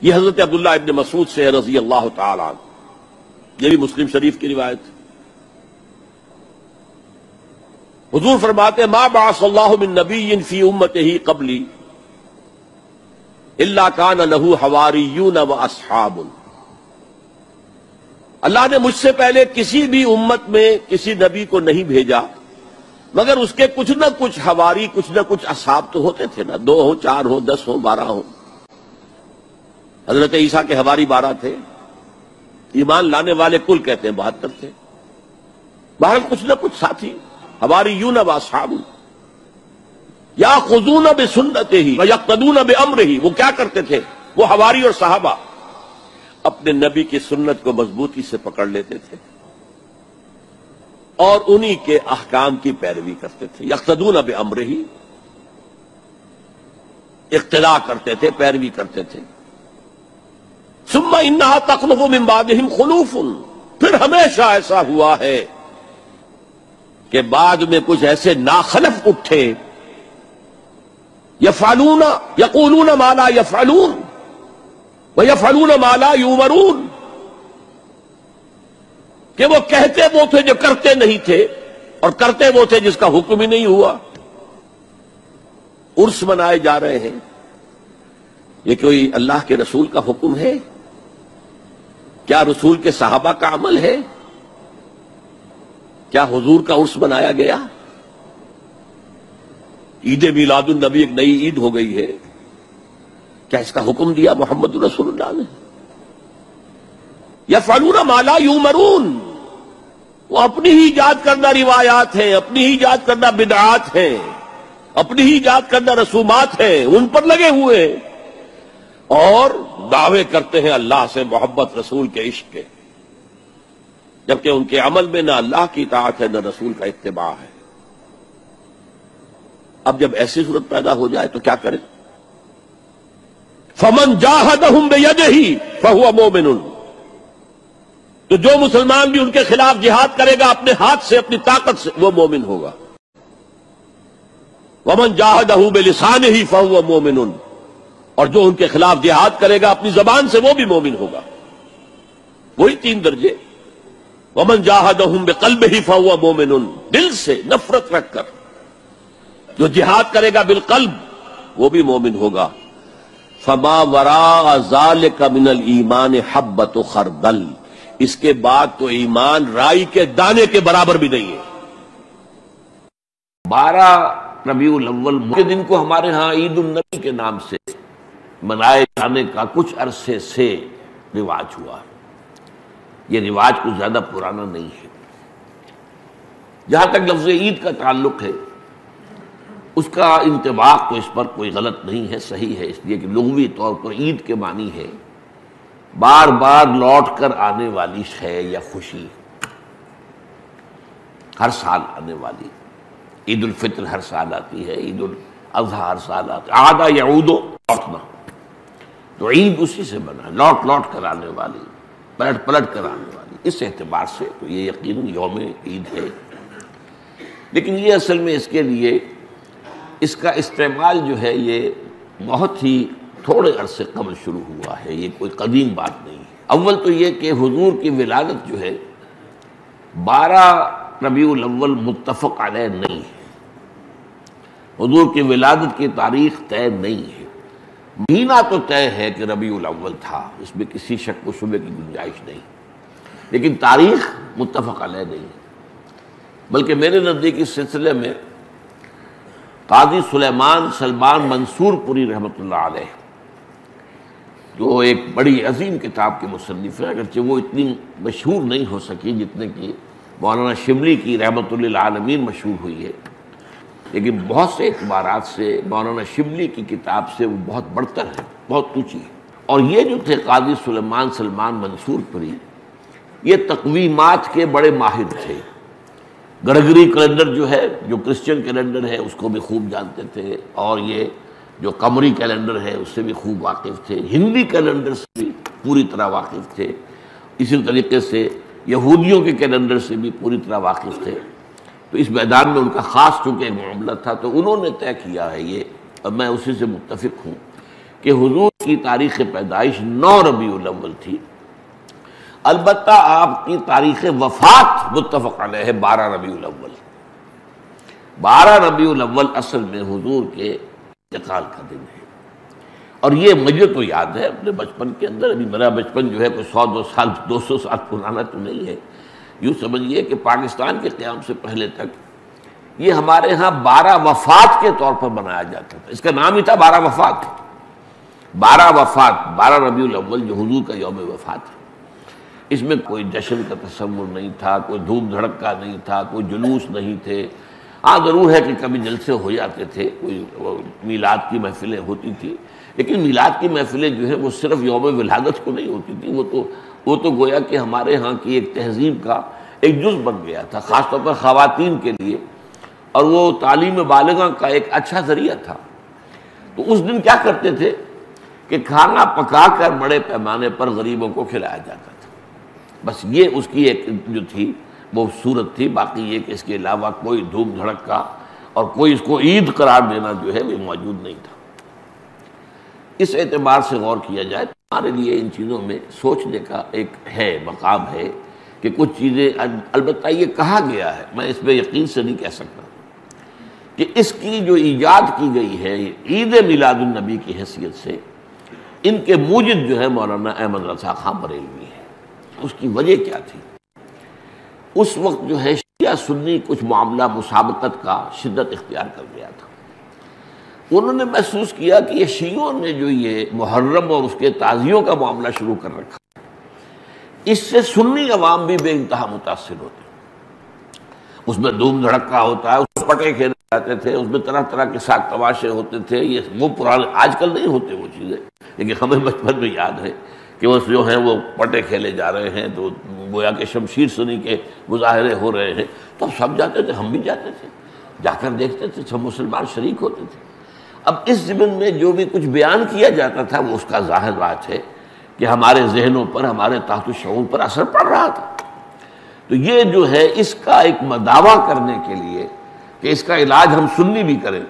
یہ حضرت عبداللہ ابن مسعود سے ہے رضی اللہ تعالی عنہ، یہ بھی مسلم شریف کی روایت ہے۔ حضور فرماتے ما بعث اللہ من نبی فی امتہ قبلی الا کان لہ حواریون و اصحاب۔ اللہ نے مجھ سے پہلے کسی بھی امت میں کسی نبی کو نہیں بھیجا مگر اس کے کچھ نہ کچھ حواری، کچھ نہ کچھ اصحاب تو ہوتے تھے نا، 2 ہوں، 4 ہوں، 10 ہوں، 12 ہوں۔ حضرت عیسیٰ کے حواری 12 تھے، ایمان لانے والے کل کہتے ہیں 72 تھے۔ بہرحال کچھ نہ کچھ ساتھی، حواریون و اصحاب یاخذون بسنتہ ویقتدون بامرہ۔ وہ کیا کرتے تھے؟ وہ حواری اور صحابہ اپنے نبی کی سنت کو مضبوطی سے پکڑ لیتے تھے اور انہی کے احکام کی پیروی کرتے تھے۔ یقتدون بامرہ، اقتداء کرتے تھے، پیروی کرتے تھے۔ ثم انہا تخلف من بعدہم خلوف، پھر ہمیشہ ایسا ہوا ہے کہ بعد میں کچھ ایسے ناخلف اٹھے، یفعلون یقولون ما لا یفعلون ویفعلون ما لا یؤمرون، کہ وہ کہتے وہ تھے جو کرتے نہیں تھے اور کرتے وہ تھے جس کا حکم ہی نہیں ہوا۔ عرس منائے جا رہے ہیں، یہ کوئی اللہ کے رسول کا حکم ہے؟ کیا رسول کے صحابہ کا عمل ہے؟ کیا حضور کا عرس منایا گیا؟ عید میلاد النبی ایک نئی عید ہو گئی ہے، کیا اس کا حکم دیا محمد رسول اللہ نے؟ یفعلون ما لا یؤمرون، وہ اپنی ہی ایجاد کردہ روایات ہیں، اپنی ہی ایجاد کردہ بدعات ہیں، اپنی ہی ایجاد کردہ رسومات ہیں، ان پر لگے ہوئے ہیں اور دعوے کرتے ہیں اللہ سے محبت، رسول کے عشق کے، جبکہ ان کے عمل میں نہ اللہ کی اطاعت ہے نہ رسول کا اتباع ہے۔ اب جب ایسی صورت پیدا ہو جائے تو کیا کریں؟ فمن جاہدہم بیدہ فہو مومن، تو جو مسلمان بھی ان کے خلاف جہاد کرے گا اپنے ہاتھ سے، اپنی طاقت سے، وہ مومن ہوگا۔ ومن جاہدہ بلسانہ فہو مومن، اور جو ان کے خلاف جہاد کرے گا اپنی زبان سے، وہ بھی مومن ہوگا۔ وہی 3 درجے۔ ومن جاہدہم بقلبہ فہو مومن، دل سے نفرت رکھ کر جو جہاد کرے گا بالقلب وہ بھی مومن ہوگا۔ فما وراء ذلک من الایمان حبۃ خردل، اس کے بعد تو ایمان رائی کے دانے کے برابر بھی نہیں ہے۔ 12 ربیع الاول کے دن کو ہمارے ہاں عید النبی کے نام سے منائے جانے کا کچھ عرصے سے رواج ہوا ہے۔ یہ رواج کچھ زیادہ پرانا نہیں ہے۔ جہاں تک لفظ عید کا تعلق ہے، اس کا انطباق تو اس پر کوئی غلط نہیں ہے، صحیح ہے، اس لیے کہ لغوی طور پر عید کے معنی ہے بار بار لوٹ کر آنے والی شے یا خوشی، ہر سال آنے والی۔ عید الفطر ہر سال آتی ہے، عید الاضحیٰ ہر سال آتی ہے، عاد یعود، لوٹنا، تو عید اسی سے بنا، لوٹ لوٹ کر آنے والی، پلٹ پلٹ کر آنے والی۔ اس اعتبار سے تو یہ یقیناً یوم عید ہے، لیکن یہ اصل میں اس کے لیے اس کا استعمال جو ہے یہ بہت ہی تھوڑے عرصے قبل شروع ہوا ہے، یہ کوئی قدیم بات نہیں ہے۔ اول تو یہ کہ حضور کی ولادت جو ہے 12 ربیع الاول متفق علیہ نہیں ہے، حضور کی ولادت کی تاریخ طے نہیں ہے۔ مہینہ تو طے ہے کہ ربیع الاول تھا، اس میں کسی شک و شبے کی گنجائش نہیں، لیکن تاریخ متفق علیہ نہیں ہے۔ بلکہ میرے نزدیک اس سلسلے میں قاضی سلمان منصور پوری رحمۃ اللہ علیہ، جو ایک بڑی عظیم کتاب کے مصنف ہیں، اگرچہ وہ اتنی مشہور نہیں ہو سکی جتنے کی مولانا شبلی کی رحمۃ للعالمین مشہور ہوئی ہے، لیکن بہت سے اعتبارات سے مولانا شبلی کی کتاب سے وہ بہت بڑھتر ہے، بہت اونچی ہے۔ اور یہ جو تھے قاضی سلمان منصور پوری، یہ تقویمات کے بڑے ماہر تھے۔ گرگری کیلنڈر جو ہے، جو کرسچن کیلنڈر ہے، اس کو بھی خوب جانتے تھے، اور یہ جو قمری کیلنڈر ہے اس سے بھی خوب واقف تھے، ہندی کیلنڈر سے بھی پوری طرح واقف تھے، اسی طریقے سے یہودیوں کے کیلنڈر سے بھی پوری طرح واقف تھے۔ تو اس میدان میں ان کا خاص چونکہ ایک معاملہ تھا، تو انہوں نے طے کیا ہے یہ، اور میں اسی سے متفق ہوں کہ حضور کی تاریخ پیدائش 9 ربیع الاول تھی، البتہ آپ کی تاریخ وفات متفق علیہ ہے 12 ربیع الاول۔ 12 ربیع الاول اصل میں حضور کے انتقال کا دن ہے، اور یہ مجھے تو یاد ہے اپنے بچپن کے اندر، ابھی میرا بچپن جو ہے کوئی 100 200 سال پرانا تو نہیں ہے، یوں سمجھیے کہ پاکستان کے قیام سے پہلے تک یہ ہمارے ہاں 12 وفات کے طور پر منایا جاتا تھا، اس کا نام ہی تھا 12 وفات۔ 12 وفات، 12 ربیع الاول جو حضور کا یوم وفات ہے، اس میں کوئی جشن کا تصور نہیں تھا، کوئی دھوم دھڑکا نہیں تھا، کوئی جلوس نہیں تھے۔ ہاں ضرور ہے کہ کبھی جلسے ہو جاتے تھے، کوئی میلاد کی محفلیں ہوتی تھی، لیکن میلاد کی محفلیں جو ہیں وہ صرف یوم ولادت کو نہیں ہوتی تھی، وہ تو گویا کہ ہمارے ہاں کی ایک تہذیب کا ایک جز بن گیا تھا، خاص طور پر خواتین کے لیے، اور وہ تعلیم بالغہ کا ایک اچھا ذریعہ تھا۔ تو اس دن کیا کرتے تھے کہ کھانا پکا کر بڑے پیمانے پر غریبوں کو کھلایا جاتا تھا، بس یہ اس کی ایک جو تھی وہ صورت تھی، باقی یہ کہ اس کے علاوہ کوئی دھوم دھڑکا اور کوئی اس کو عید قرار دینا جو ہے وہ موجود نہیں تھا۔ اس اعتبار سے غور کیا جائے تو ہمارے لیے ان چیزوں میں سوچنے کا ایک ہے مقام ہے کہ کچھ چیزیں، البتہ یہ کہا گیا ہے، میں اس پہ یقین سے نہیں کہہ سکتا کہ اس کی جو ایجاد کی گئی ہے عید میلاد النبی کی حیثیت سے، ان کے موجد جو ہے مولانا احمد رضا خان بریلوی ہے۔ اس کی وجہ کیا تھی؟ اس وقت جو ہے شیعہ سنی کچھ معاملہ مسابقت کا شدت اختیار کر گیا تھا۔ انہوں نے محسوس کیا کہ یہ شیعوں نے جو یہ محرم اور اس کے تعزیوں کا معاملہ شروع کر رکھا، اس سے سنی عوام بھی بے انتہا متاثر ہوتے، اس میں دھوم دھڑکا ہوتا ہے، اس میں پٹے کھیلے جاتے تھے، اس میں طرح طرح کے ساتھ تماشے ہوتے تھے، یہ وہ پرانے آج کل نہیں ہوتے وہ چیزیں، لیکن ہمیں بچپن میں یاد ہے کہ وہ جو ہیں وہ پٹے کھیلے جا رہے ہیں، تو گویا کہ شمشیر سنی کے مظاہرے ہو رہے ہیں، تو اب سب جاتے تھے، ہم بھی جاتے تھے، جا کر دیکھتے تھے، سب مسلمان شریک ہوتے تھے۔ اب اس ضمن میں جو بھی کچھ بیان کیا جاتا تھا وہ اس کا ظاہر بات ہے کہ ہمارے ذہنوں پر، ہمارے تحت الشعور پر اثر پڑ رہا تھا۔ تو یہ جو ہے اس کا ایک مداوع کرنے کے لیے کہ اس کا علاج ہم سنی بھی کریں،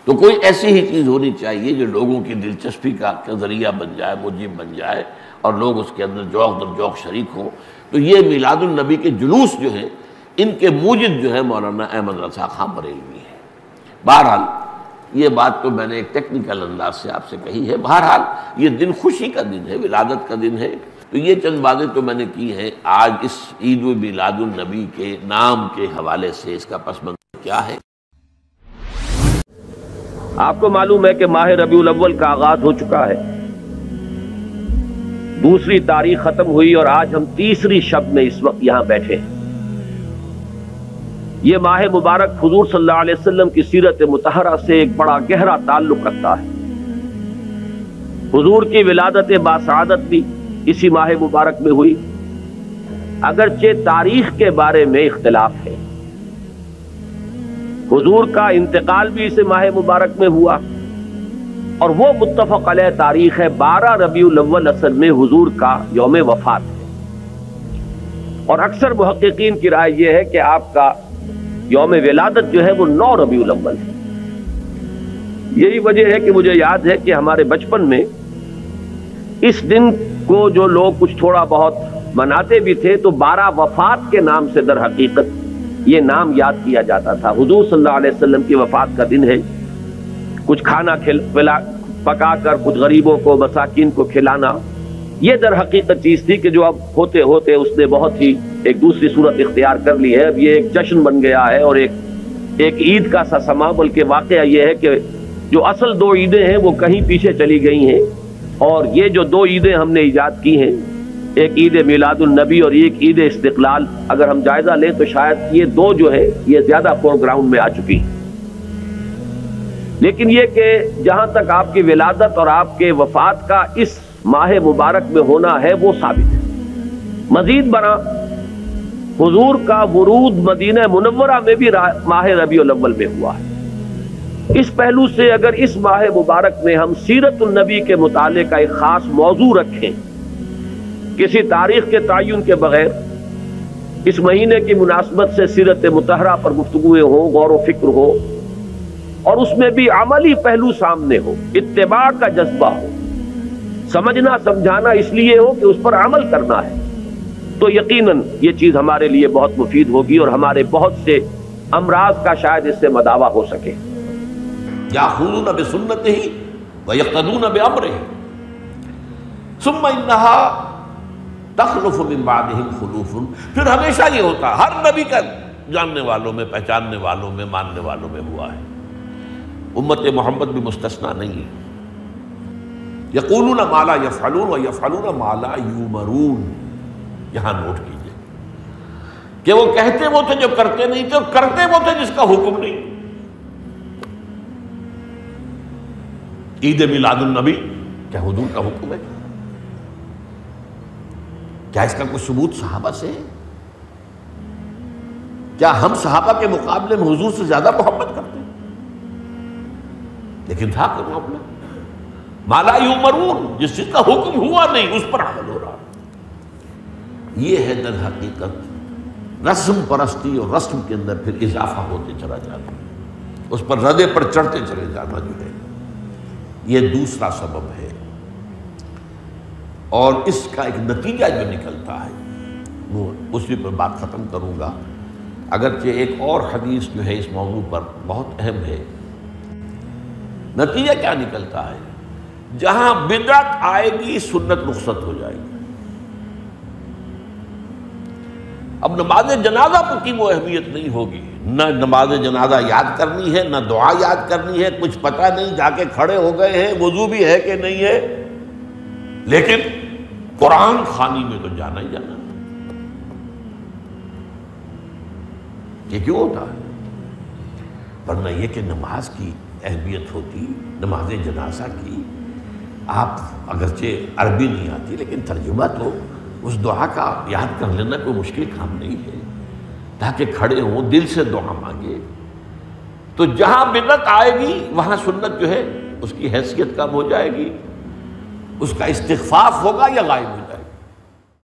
تو کوئی ایسی ہی چیز ہونی چاہیے جو لوگوں کی دلچسپی کا ذریعہ بن جائے، موجب بن جائے، اور لوگ اس کے اندر ذوق در ذوق شریک ہوں۔ تو یہ میلاد النبی کے جلوس جو ہیں، ان کے موجد جو ہے مولانا احمد رضا خان بریلوی ہے۔ بہرحال یہ بات تو میں نے ایک ٹیکنیکل انداز سے آپ سے کہی ہے، بہرحال یہ دن خوشی کا دن ہے، ولادت کا دن ہے۔ تو یہ چند باتیں تو میں نے کی ہیں۔ آج اس عید میلاد النبی کے نام کے حوالے سے اس کا پس منظر کیا ہے؟ آپ کو معلوم ہے کہ ماہ ربیع الاول کا آغاز ہو چکا ہے، دوسری تاریخ ختم ہوئی اور آج ہم تیسری شب میں اس وقت یہاں بیٹھے ہیں۔ یہ ماہ مبارک حضور صلی اللہ علیہ وسلم کی سیرت مطہرہ سے ایک بڑا گہرا تعلق رکھتا ہے۔ حضور کی ولادت باسعادت بھی اسی ماہ مبارک میں ہوئی، اگرچہ تاریخ کے بارے میں اختلاف ہے۔ حضور کا انتقال بھی اس ماہ مبارک میں ہوا، اور وہ متفق علیہ تاریخ ہے 12 ربیع الاول اصل میں حضور کا یوم وفات ہے، اور اکثر محققین کی رائے یہ ہے کہ آپ کا یوم ولادت جو ہے وہ 9 ربیع الاول ہے۔ یہی وجہ ہے کہ مجھے یاد ہے کہ ہمارے بچپن میں اس دن کو جو لوگ کچھ تھوڑا بہت مناتے بھی تھے تو 12 وفات کے نام سے در حقیقت یہ نام یاد کیا جاتا تھا۔ حضور صلی اللہ علیہ وسلم کی وفات کا دن ہے، کچھ کھانا پکا کر کچھ غریبوں کو، مساکین کو کھلانا، یہ در حقیقت چیز تھی کہ جو اب ہوتے ہوتے اس نے بہت ہی ایک دوسری صورت اختیار کر لی ہے۔ اب یہ ایک جشن بن گیا ہے اور ایک عید کا سا سما، بلکہ واقعہ یہ ہے کہ جو اصل 2 عیدیں ہیں وہ کہیں پیچھے چلی گئی ہیں، اور یہ جو 2 عیدیں ہم نے ایجاد کی ہیں، ایک عید میلاد النبی اور ایک عید استقلال، اگر ہم جائزہ لیں تو شاید یہ 2 جو ہے یہ زیادہ فور گراؤنڈ میں آ چکی ہیں۔ لیکن یہ کہ جہاں تک آپ کی ولادت اور آپ کے وفات کا اس ماہ مبارک میں ہونا ہے وہ ثابت ہے۔ مزید برآں حضور کا ورود مدینہ منورہ میں بھی ماہ ربیع الاول میں ہوا ہے۔ اس پہلو سے اگر اس ماہ مبارک میں ہم سیرت النبی کے مطالعے کا ایک خاص موضوع رکھیں، کسی تاریخ کے تعین کے بغیر اس مہینے کی مناسبت سے سیرت مطہرہ پر گفتگویں ہوں، غور و فکر ہو، اور اس میں بھی عملی پہلو سامنے ہو، اتباع کا جذبہ ہو، سمجھنا سمجھانا اس لیے ہو کہ اس پر عمل کرنا ہے، تو یقیناً یہ چیز ہمارے لیے بہت مفید ہوگی اور ہمارے بہت سے امراض کا شاید اس سے مداوع ہو سکے۔ یاخذون بسنتہ ویقتدون بامرہ ثم انہا تخلف من بعدہم خلوف، پھر ہمیشہ یہ ہوتا ہے، ہر نبی کا جاننے والوں میں، پہچاننے والوں میں، ماننے والوں میں ہوا ہے، امت محمد بھی مستثنیٰ نہیں ہے۔ یقولون ما لا یفعلون ویفعلون ما لا یؤمرون، یہاں نوٹ کیجئے کہ وہ کہتے وہ تھے جو کرتے نہیں تھے، اور کرتے وہ تھے جس کا حکم نہیں۔ عید میلاد النبی کیا حضور کا حکم ہے؟ کیا اس کا کوئی ثبوت صحابہ سے ہے؟ کیا ہم صحابہ کے مقابلے میں حضور سے زیادہ محبت کرتے ہیں؟ لیکن تھا کہ معاملہ ما لا یؤمرون، جس چیز کا حکم ہوا نہیں اس پر عمل ہو رہا۔ یہ ہے در حقیقت رسم پرستی، اور رسم کے اندر پھر اضافہ ہوتے چلا جاتا، اس پر ردے پر چڑھتے چلے جانا جو ہے، یہ دوسرا سبب ہے۔ اور اس کا ایک نتیجہ جو نکلتا ہے وہ اسی پر بات ختم کروں گا، اگرچہ ایک اور حدیث جو ہے اس موضوع پر بہت اہم ہے۔ نتیجہ کیا نکلتا ہے؟ جہاں بدعت آئے گی سنت رخصت ہو جائے گی۔ اب نماز جنازہ کی وہ اہمیت نہیں ہوگی، نہ نماز جنازہ یاد کرنی ہے، نہ دعا یاد کرنی ہے، کچھ پتہ نہیں، جا کے کھڑے ہو گئے ہیں، وضو بھی ہے کہ نہیں ہے، لیکن قرآن خوانی میں تو جانا ہی جانا۔ یہ کیوں ہوتا ہے؟ ورنہ یہ کہ نماز کی اہمیت ہوتی، نماز جنازہ کی، آپ اگرچہ عربی نہیں آتی لیکن ترجمہ تو اس دعا کا یاد کر لینا کوئی مشکل کام نہیں ہے، تاکہ کھڑے ہوں دل سے دعا مانگے۔ تو جہاں بدعت آئے گی وہاں سنت جو ہے اس کی حیثیت کم ہو جائے گی، اس کا استخفاف ہوگا یا غائب ہو جائے گا۔